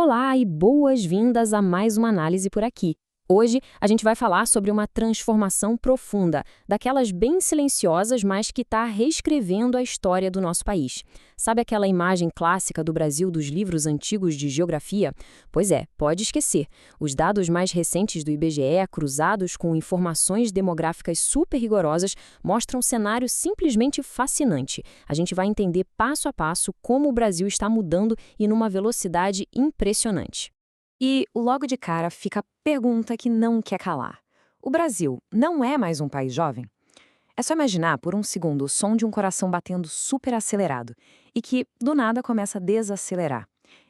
Olá e boas-vindas a mais uma análise por aqui. Hoje a gente vai falar sobre uma transformação profunda, daquelas bem silenciosas, mas que está reescrevendo a história do nosso país. Sabe aquela imagem clássica do Brasil dos livros antigos de geografia? Pois é, pode esquecer. Os dados mais recentes do IBGE, cruzados com informações demográficas super rigorosas, mostram um cenário simplesmente fascinante. A gente vai entender passo a passo como o Brasil está mudando e numa velocidade impressionante. E logo de cara fica a pergunta que não quer calar. O Brasil não é mais um país jovem? É só imaginar por um segundo o som de um coração batendo super acelerado e que, do nada, começa a desacelerar.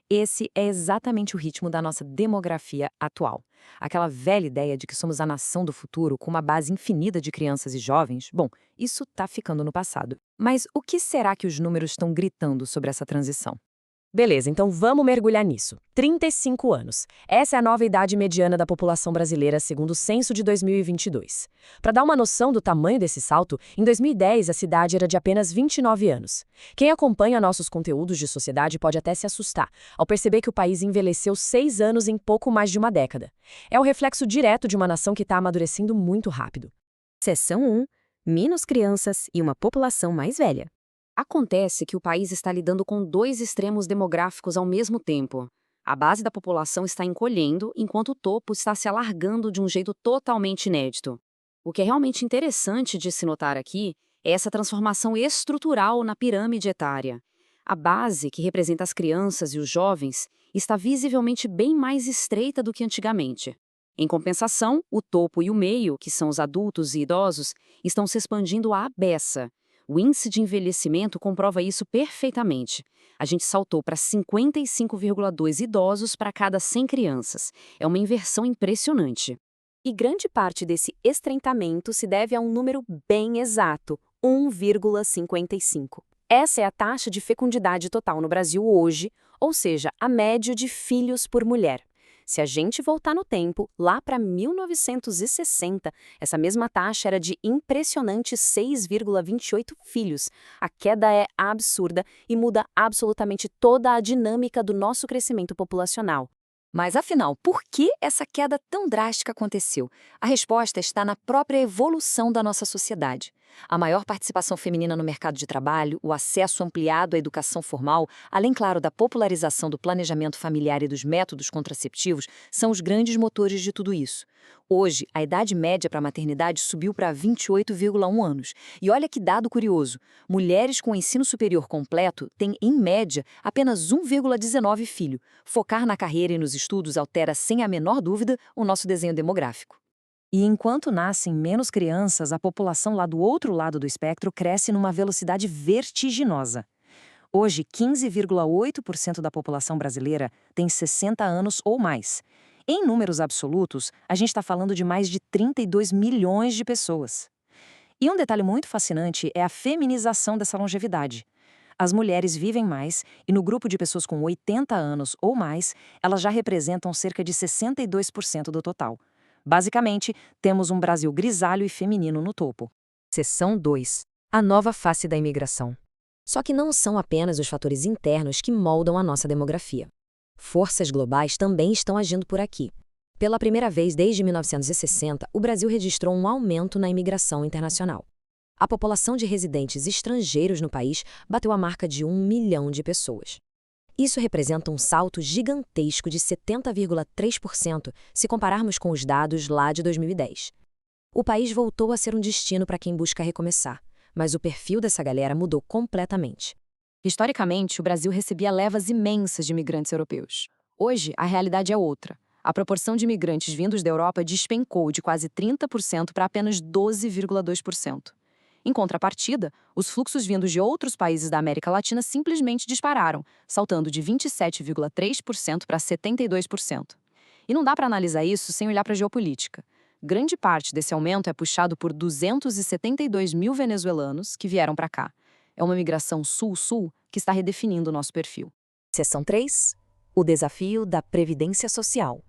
Esse é exatamente o ritmo da nossa demografia atual. Aquela velha ideia de que somos a nação do futuro com uma base infinita de crianças e jovens, bom, isso está ficando no passado. Mas o que será que os números estão gritando sobre essa transição? Beleza, então vamos mergulhar nisso. 35 anos. Essa é a nova idade mediana da população brasileira, segundo o censo de 2022. Para dar uma noção do tamanho desse salto, em 2010 a cidade era de apenas 29 anos. Quem acompanha nossos conteúdos de sociedade pode até se assustar, ao perceber que o país envelheceu 6 anos em pouco mais de uma década. É o reflexo direto de uma nação que está amadurecendo muito rápido. Seção 1. Menos crianças e uma população mais velha. Acontece que o país está lidando com dois extremos demográficos ao mesmo tempo. A base da população está encolhendo, enquanto o topo está se alargando de um jeito totalmente inédito. O que é realmente interessante de se notar aqui é essa transformação estrutural na pirâmide etária. A base, que representa as crianças e os jovens, está visivelmente bem mais estreita do que antigamente. Em compensação, o topo e o meio, que são os adultos e idosos, estão se expandindo à beça. O índice de envelhecimento comprova isso perfeitamente. A gente saltou para 55,2 idosos para cada 100 crianças. É uma inversão impressionante. E grande parte desse estreitamento se deve a um número bem exato, 1,55. Essa é a taxa de fecundidade total no Brasil hoje, ou seja, a média de filhos por mulher. Se a gente voltar no tempo, lá para 1960, essa mesma taxa era de impressionantes 6,28 filhos. A queda é absurda e muda absolutamente toda a dinâmica do nosso crescimento populacional. Mas afinal, por que essa queda tão drástica aconteceu? A resposta está na própria evolução da nossa sociedade. A maior participação feminina no mercado de trabalho, o acesso ampliado à educação formal, além, claro, da popularização do planejamento familiar e dos métodos contraceptivos, são os grandes motores de tudo isso. Hoje, a idade média para a maternidade subiu para 28,1 anos. E olha que dado curioso, mulheres com ensino superior completo têm, em média, apenas 1,19 filho. Focar na carreira e nos estudos altera, sem a menor dúvida, o nosso desenho demográfico. E enquanto nascem menos crianças, a população lá do outro lado do espectro cresce numa velocidade vertiginosa. Hoje, 15,8% da população brasileira tem 60 anos ou mais. Em números absolutos, a gente está falando de mais de 32 milhões de pessoas. E um detalhe muito fascinante é a feminização dessa longevidade. As mulheres vivem mais e no grupo de pessoas com 80 anos ou mais, elas já representam cerca de 62% do total. Basicamente, temos um Brasil grisalho e feminino no topo. Seção 2. A nova face da imigração. Só que não são apenas os fatores internos que moldam a nossa demografia. Forças globais também estão agindo por aqui. Pela primeira vez desde 1960, o Brasil registrou um aumento na imigração internacional. A população de residentes estrangeiros no país bateu a marca de 1 milhão de pessoas. Isso representa um salto gigantesco de 70,3% se compararmos com os dados lá de 2010. O país voltou a ser um destino para quem busca recomeçar, mas o perfil dessa galera mudou completamente. Historicamente, o Brasil recebia levas imensas de imigrantes europeus. Hoje, a realidade é outra. A proporção de imigrantes vindos da Europa despencou de quase 30% para apenas 12,2%. Em contrapartida, os fluxos vindos de outros países da América Latina simplesmente dispararam, saltando de 27,3% para 72%. E não dá para analisar isso sem olhar para a geopolítica. Grande parte desse aumento é puxado por 272 mil venezuelanos que vieram para cá. É uma migração sul-sul que está redefinindo o nosso perfil. Seção 3. O desafio da previdência social.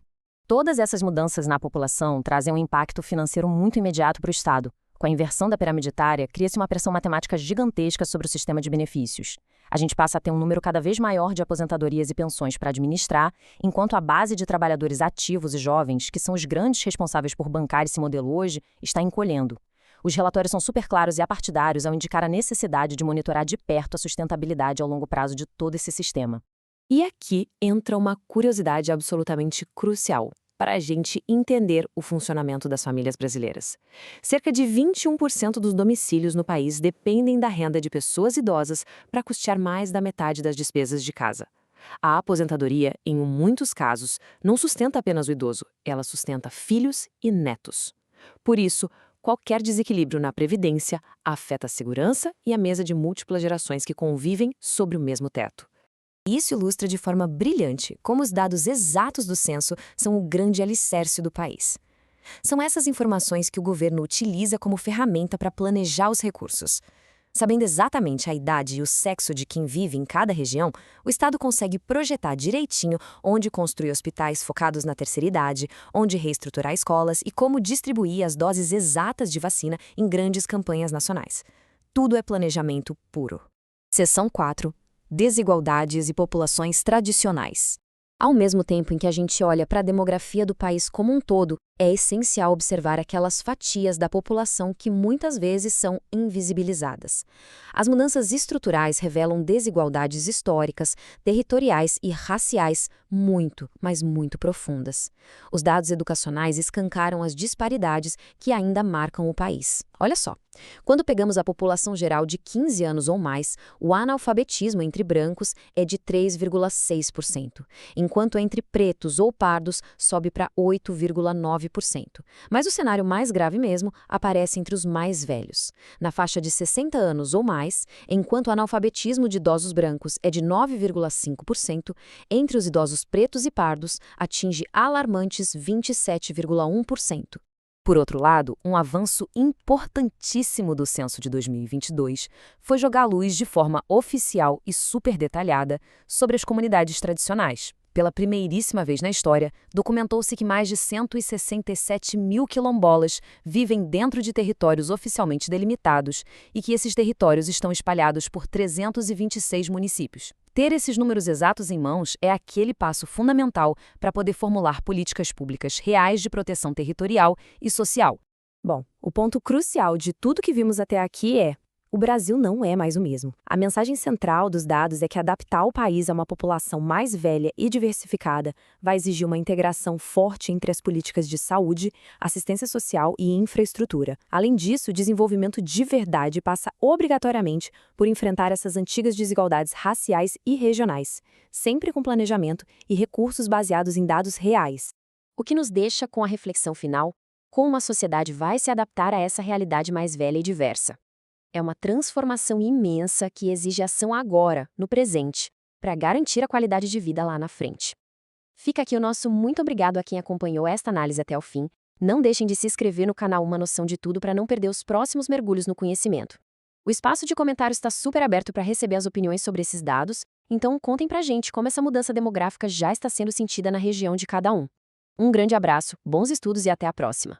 Todas essas mudanças na população trazem um impacto financeiro muito imediato para o Estado. Com a inversão da pirâmide etária, cria-se uma pressão matemática gigantesca sobre o sistema de benefícios. A gente passa a ter um número cada vez maior de aposentadorias e pensões para administrar, enquanto a base de trabalhadores ativos e jovens, que são os grandes responsáveis por bancar esse modelo hoje, está encolhendo. Os relatórios são super claros e apartidários ao indicar a necessidade de monitorar de perto a sustentabilidade ao longo prazo de todo esse sistema. E aqui entra uma curiosidade absolutamente crucial para a gente entender o funcionamento das famílias brasileiras. Cerca de 21% dos domicílios no país dependem da renda de pessoas idosas para custear mais da metade das despesas de casa. A aposentadoria, em muitos casos, não sustenta apenas o idoso, ela sustenta filhos e netos. Por isso, qualquer desequilíbrio na previdência afeta a segurança e a mesa de múltiplas gerações que convivem sob o mesmo teto. Isso ilustra de forma brilhante como os dados exatos do censo são o grande alicerce do país. São essas informações que o governo utiliza como ferramenta para planejar os recursos. Sabendo exatamente a idade e o sexo de quem vive em cada região, o Estado consegue projetar direitinho onde construir hospitais focados na terceira idade, onde reestruturar escolas e como distribuir as doses exatas de vacina em grandes campanhas nacionais. Tudo é planejamento puro. Seção 4. Desigualdades e populações tradicionais. Ao mesmo tempo em que a gente olha para a demografia do país como um todo, é essencial observar aquelas fatias da população que muitas vezes são invisibilizadas. As mudanças estruturais revelam desigualdades históricas, territoriais e raciais muito, mas muito profundas. Os dados educacionais escancaram as disparidades que ainda marcam o país. Olha só, quando pegamos a população geral de 15 anos ou mais, o analfabetismo entre brancos é de 3,6%, enquanto entre pretos ou pardos sobe para 8,9%. Mas o cenário mais grave mesmo aparece entre os mais velhos. Na faixa de 60 anos ou mais, enquanto o analfabetismo de idosos brancos é de 9,5%, entre os idosos pretos e pardos atinge alarmantes 27,1%. Por outro lado, um avanço importantíssimo do censo de 2022 foi jogar a luz de forma oficial e super detalhada sobre as comunidades tradicionais. Pela primeiríssima vez na história, documentou-se que mais de 167 mil quilombolas vivem dentro de territórios oficialmente delimitados e que esses territórios estão espalhados por 326 municípios. Ter esses números exatos em mãos é aquele passo fundamental para poder formular políticas públicas reais de proteção territorial e social. Bom, o ponto crucial de tudo que vimos até aqui é: o Brasil não é mais o mesmo. A mensagem central dos dados é que adaptar o país a uma população mais velha e diversificada vai exigir uma integração forte entre as políticas de saúde, assistência social e infraestrutura. Além disso, o desenvolvimento de verdade passa obrigatoriamente por enfrentar essas antigas desigualdades raciais e regionais, sempre com planejamento e recursos baseados em dados reais. O que nos deixa com a reflexão final: como uma sociedade vai se adaptar a essa realidade mais velha e diversa? É uma transformação imensa que exige ação agora, no presente, para garantir a qualidade de vida lá na frente. Fica aqui o nosso muito obrigado a quem acompanhou esta análise até o fim. Não deixem de se inscrever no canal Uma Noção de Tudo para não perder os próximos mergulhos no conhecimento. O espaço de comentários está super aberto para receber as opiniões sobre esses dados, então contem pra gente como essa mudança demográfica já está sendo sentida na região de cada um. Um grande abraço, bons estudos e até a próxima!